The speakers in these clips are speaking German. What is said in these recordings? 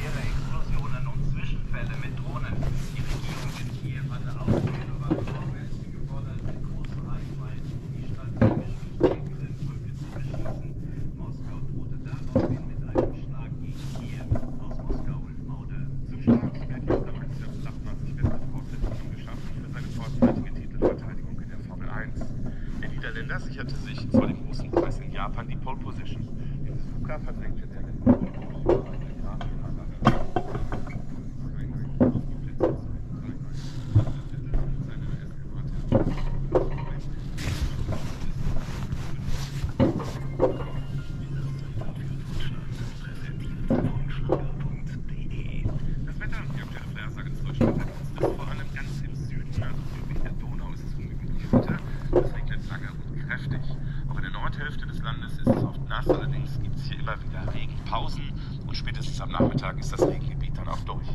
schwere Explosionen und Zwischenfälle mit Drohnen. Die Regierung in Kiew hatte auch Überwachungsvorgänge gefordert, mit großen Reichweiten die strategisch wichtigen Brücke zu beschießen. Moskau drohte daraufhin mit einem Schlag gegen Kiew. Aus Moskau und Maude. Zum Start der Geistermeister Flachmann sich beste Voraussetzungen geschaffen für seine vorzeitige Titelverteidigung in der Formel 1. Der Niederländer sicherte sich vor dem großen Preis in Japan die Pole Position. In Suzuka verdrängte der am Nachmittag ist das Regengebiet dann auch durch.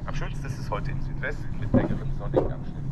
Am schönsten ist es heute im Südwesten mit längerem sonnigen Abschnitt.